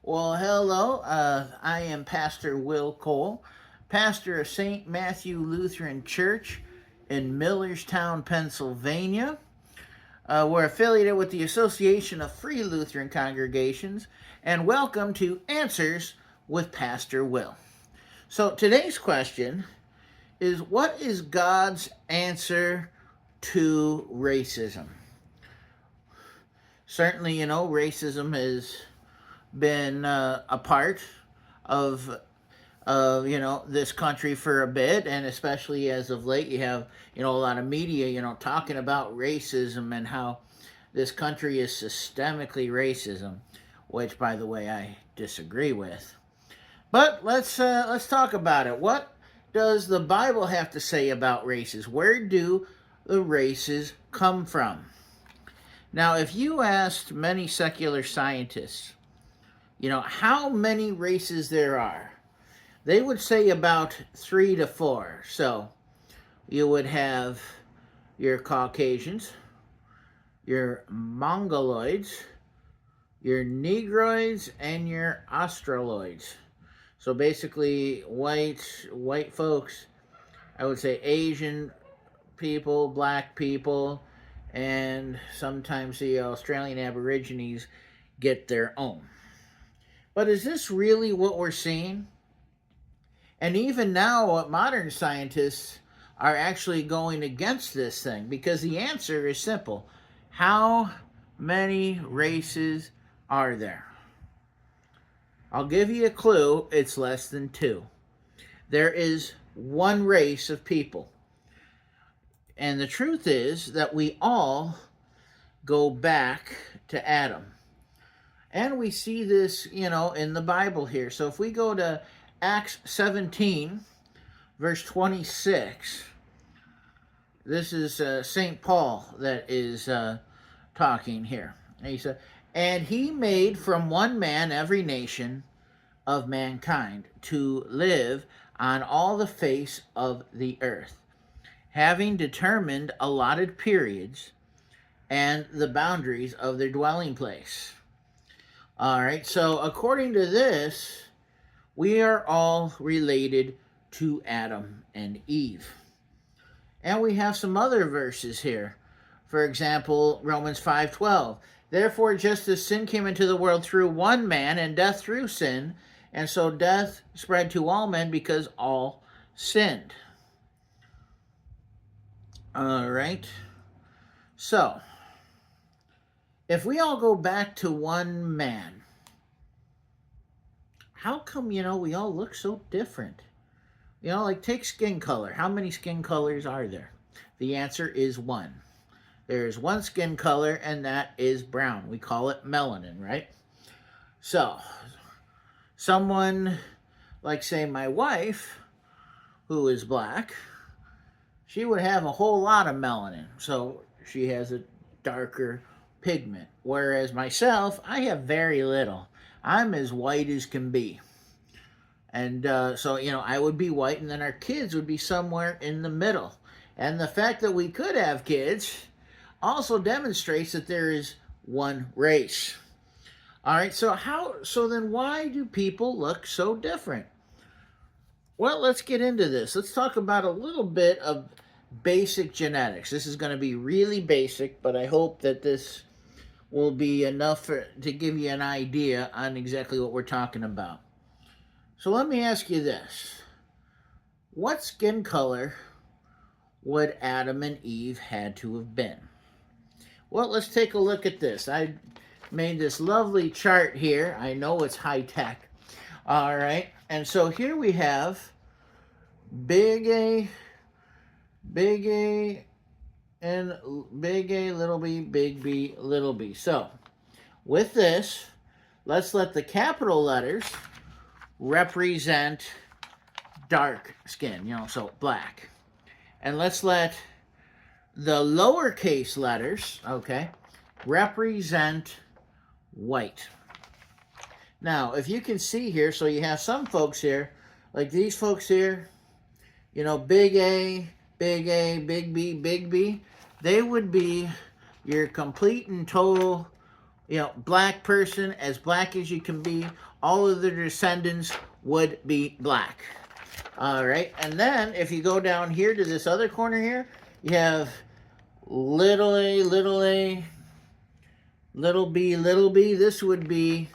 Well, hello. I am Pastor Will Cole, pastor of St. Matthew Lutheran Church in Millerstown, Pennsylvania. We're affiliated with the Association of Free Lutheran Congregations, and welcome to Answers with Pastor Will. So today's question is, what is God's answer to racism? Certainly, racism has been a part of this country for a bit, and especially as of late, you have a lot of media talking about racism and how this country is systemically racism, which, by the way, I disagree with. But let's talk about it. What does the Bible have to say about races? Where do the races come from? Now, if you asked many secular scientists how many races there are, they would say about 3 to 4. So you would have your Caucasians, your Mongoloids, your Negroids, and your Australoids. So basically white folks, I would say Asian people, black people, and sometimes the Australian Aborigines get their own. But is this really what we're seeing? And even now, modern scientists are actually going against this thing, because the answer is simple. How many races are there? I'll give you a clue. It's less than 2. There is one race of people. And the truth is that we all go back to Adam. And we see this, in the Bible here. So if we go to Acts 17, verse 26, this is St. Paul that is talking here. And he said, "And he made from one man every nation of mankind to live on all the face of the earth, having determined allotted periods and the boundaries of their dwelling place." All right, so according to this, we are all related to Adam and Eve. And we have some other verses here. For example, Romans 5:12. "Therefore, just as sin came into the world through one man, and death through sin, and so death spread to all men because all sinned." All right. So, if we all go back to one man, how come, we all look so different? Like take skin color. How many skin colors are there? The answer is 1. There's one skin color, and that is brown. We call it melanin, right? So, someone like, say, my wife, who is black, she would have a whole lot of melanin. So she has a darker pigment. Whereas myself, I have very little. I'm as white as can be. And so, I would be white, and then our kids would be somewhere in the middle. And the fact that we could have kids also demonstrates that there is one race. All right, so then why do people look so different? Well, let's get into this. Let's talk about a little bit of basic genetics. This is going to be really basic, but I hope that this will be enough to give you an idea on exactly what we're talking about. So let me ask you this. What skin color would Adam and Eve had to have been? Well, let's take a look at this. I made this lovely chart here. I know it's high tech. All right. And so here we have big A, and big A, little b, big B, little b. So with this, let's let the capital letters represent dark skin, so black. And let's let the lowercase letters, represent white. Now, if you can see here, so you have some folks here, like these folks here, big A, big A, big B, big B, they would be your complete and total black person, as black as you can be, all of their descendants would be black. All right, and then if you go down here to this other corner here, you have little a, little a, little b, little b. This would be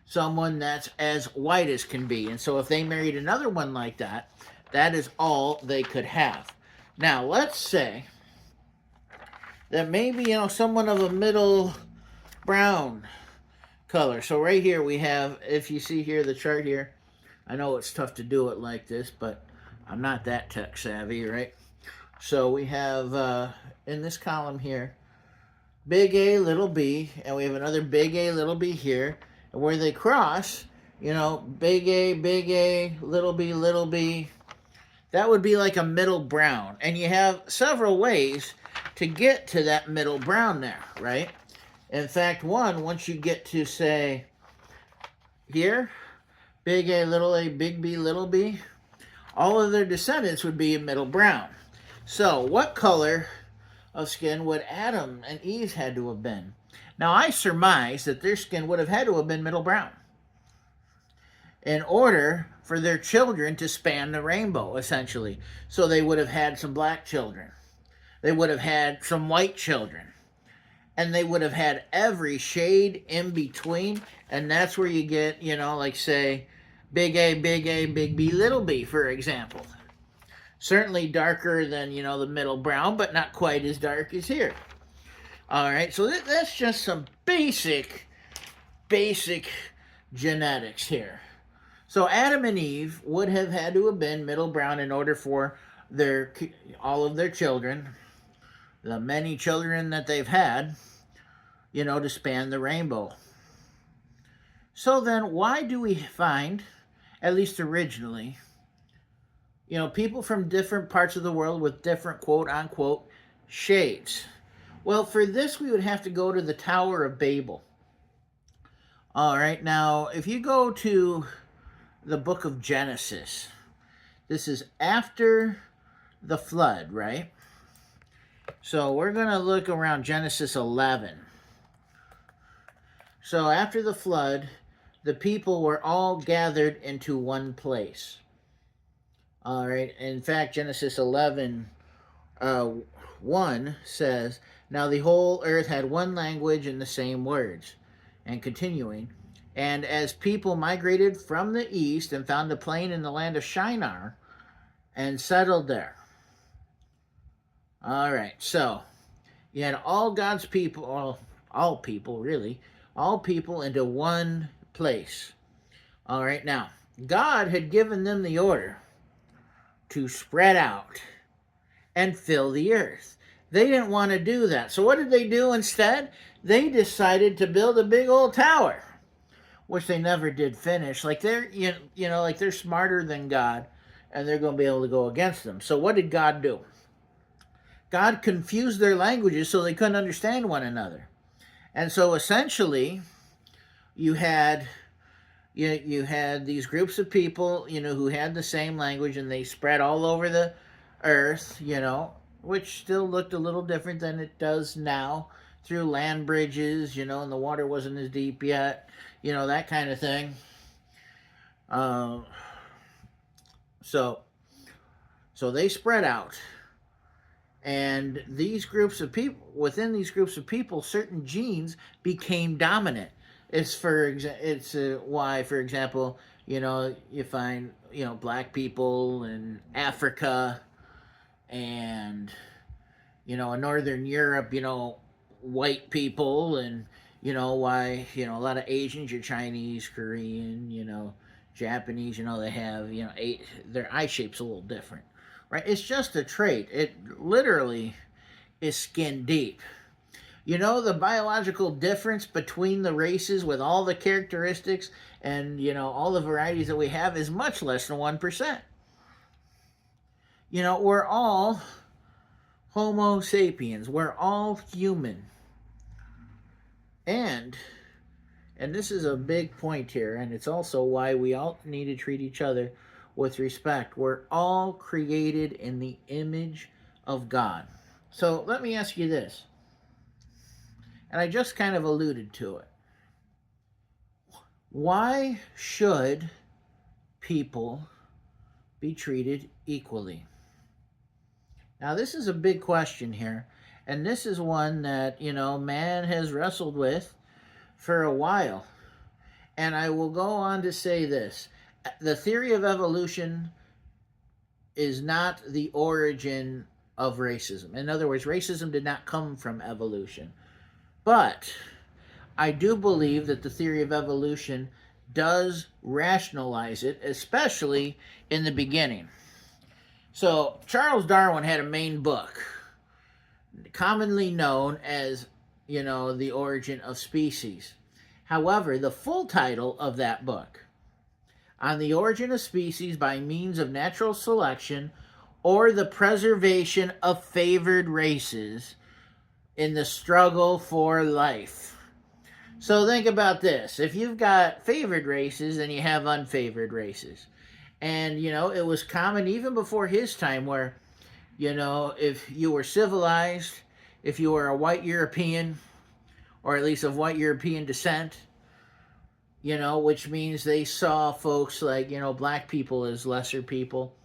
someone that's as white as can be. And so if they married another one like that, that is all they could have. Now, let's say that maybe, someone of a middle brown color. So right here we have, if you see here, the chart here, I know it's tough to do it like this, but I'm not that tech savvy, right? So we have, in this column here, big A, little b, and we have another big A, little b here. And where they cross, big A, little b, that would be like a middle brown. And you have several ways to get to that middle brown there, right? In fact, once you get to, say, here, big A, big B, little b, all of their descendants would be a middle brown. So what color of skin would Adam and Eve had to have been? Now, I surmise that their skin would have had to have been middle brown in order for their children to span the rainbow, essentially. So they would have had some black children. They would have had some white children. And they would have had every shade in between. And that's where you get, like, say, big A, big B, little b, for example. Certainly darker than, the middle brown, but not quite as dark as here. All right, so that's just some basic genetics here. So Adam and Eve would have had to have been middle brown in order for all of their children, the many children that they've had, to span the rainbow. So then why do we find, at least originally, people from different parts of the world with different quote-unquote shades? Well, for this, we would have to go to the Tower of Babel. All right, now, if you go to the book of Genesis, this is after the flood, right? So we're going to look around Genesis 11. So after the flood, the people were all gathered into one place. All right, in fact, Genesis 11, 1 says, now the whole earth had one language and the same words. And continuing, and as people migrated from the east and found a plain in the land of Shinar and settled there. All right, so you had all God's people, all people really, all people into one place. All right, now, God had given them the order to spread out and fill the earth. They didn't want to do that. So what did they do instead? They decided to build a big old tower, which they never did finish. Like they're, like they're smarter than God, and they're going to be able to go against them. So what did God do? God confused their languages so they couldn't understand one another. And so essentially, you had these groups of people, who had the same language, and they spread all over the earth, which still looked a little different than it does now, through land bridges, and the water wasn't as deep yet, that kind of thing. So they spread out. And these groups of people, within these groups of people, certain genes became dominant. It's why, for example, you find, black people in Africa and, in Northern Europe, white people, and, why, a lot of Asians are Chinese, Korean, Japanese, they have, their eye shape's a little different, right? It's just a trait. It literally is skin deep. The biological difference between the races with all the characteristics and, all the varieties that we have is much less than 1%. We're all Homo sapiens. We're all human. And this is a big point here, and it's also why we all need to treat each other with respect. We're all created in the image of God. So let me ask you this. And I just kind of alluded to it. Why should people be treated equally? Now, this is a big question here, and this is one that, man has wrestled with for a while. And I will go on to say this: the theory of evolution is not the origin of racism. In other words, racism did not come from evolution. But I do believe that the theory of evolution does rationalize it, especially in the beginning. So, Charles Darwin had a main book, commonly known as, The Origin of Species. However, the full title of that book, On the Origin of Species by Means of Natural Selection or the Preservation of Favored Races in the Struggle for Life. So think about this. If you've got favored races, then you have unfavored races. And, it was common even before his time where, if you were civilized, if you were a white European, or at least of white European descent, which means they saw folks like, black people as lesser people,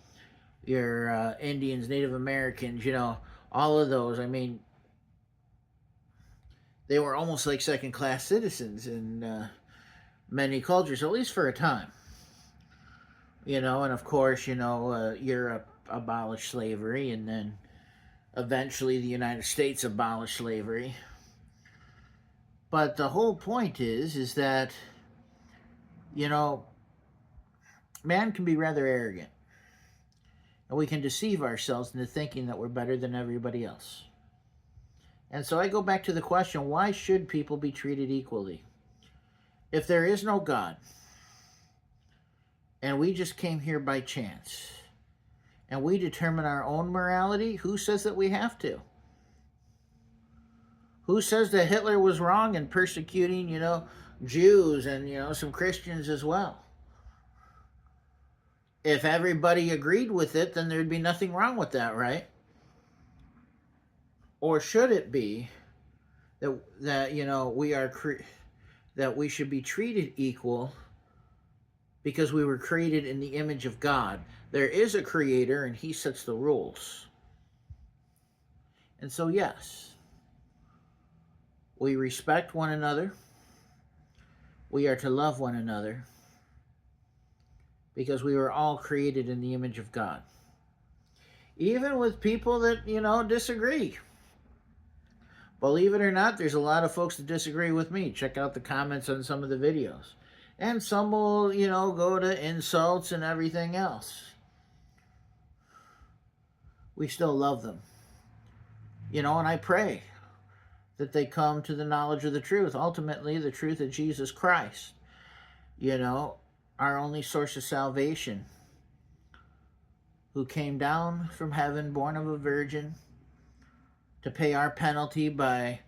your Indians, Native Americans, all of those. I mean, they were almost like second-class citizens in many cultures, at least for a time. And of course, Europe abolished slavery, and then eventually the United States abolished slavery. But the whole point is that, man can be rather arrogant. And we can deceive ourselves into thinking that we're better than everybody else. And so I go back to the question, why should people be treated equally? If there is no God, and we just came here by chance, and we determine our own morality, who says that we have to? Who says that Hitler was wrong in persecuting, Jews and, some Christians as well? If everybody agreed with it, then there'd be nothing wrong with that, right? Or should it be that that we should be treated equal because we were created in the image of God? There is a creator and he sets the rules. And so yes, we respect one another. We are to love one another because we were all created in the image of God. Even with people that, disagree. Believe it or not, there's a lot of folks that disagree with me. Check out the comments on some of the videos. And some will, go to insults and everything else. We still love them. And I pray that they come to the knowledge of the truth. Ultimately, the truth of Jesus Christ. Our only source of salvation. Who came down from heaven, born of a virgin, to pay our penalty by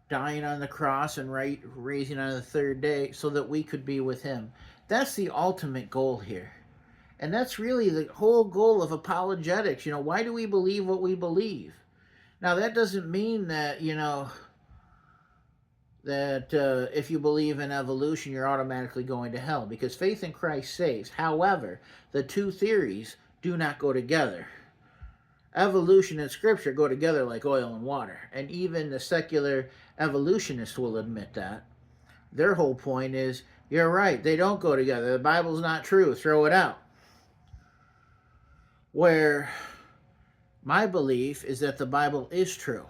dying on the cross and raising on the third day so that we could be with him. That's the ultimate goal here. And that's really the whole goal of apologetics. Why do we believe what we believe? Now, that doesn't mean that, that if you believe in evolution, you're automatically going to hell, because faith in Christ saves. However, the two theories do not go together. Evolution and scripture go together like oil and water. And even the secular evolutionists will admit that. Their whole point is, you're right, they don't go together. The Bible's not true. Throw it out. Where my belief is that the Bible is true.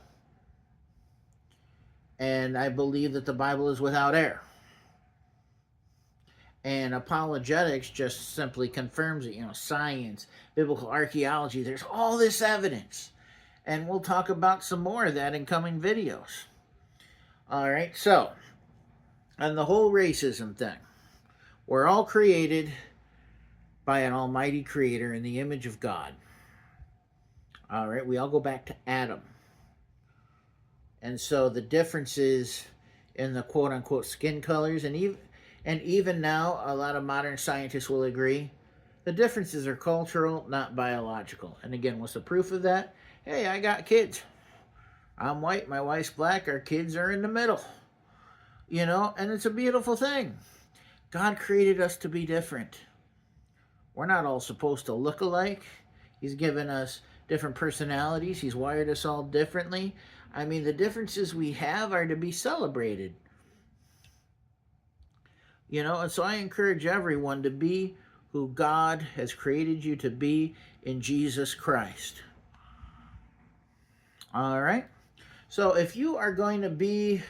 And I believe that the Bible is without error. And apologetics just simply confirms it. Science, biblical archaeology, there's all this evidence. And we'll talk about some more of that in coming videos. All right, so, on the whole racism thing, we're all created by an almighty creator in the image of God. All right, we all go back to Adam. And so the differences in the quote-unquote skin colors, and even now, a lot of modern scientists will agree, the differences are cultural, not biological. And again, what's the proof of that? Hey, I got kids. I'm white, my wife's black, our kids are in the middle. And it's a beautiful thing. God created us to be different. We're not all supposed to look alike. He's given us different personalities. He's wired us all differently. I mean, the differences we have are to be celebrated. You know, and so I encourage everyone to be who God has created you to be in Jesus Christ. All right. So if you are going to be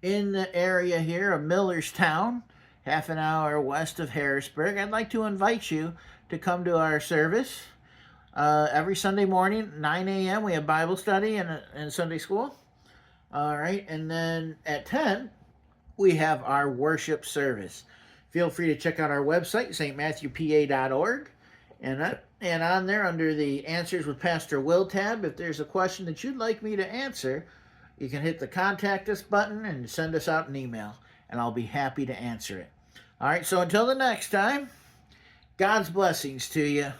in the area here of Millerstown, half an hour west of Harrisburg, I'd like to invite you to come to our service. Every Sunday morning, 9 a.m., we have Bible study and Sunday school. All right. And then at 10, we have our worship service. Feel free to check out our website, stmatthewpa.org. And on there, under the Answers with Pastor Will tab, if there's a question that you'd like me to answer, you can hit the Contact Us button and send us out an email, and I'll be happy to answer it. All right, so until the next time, God's blessings to you.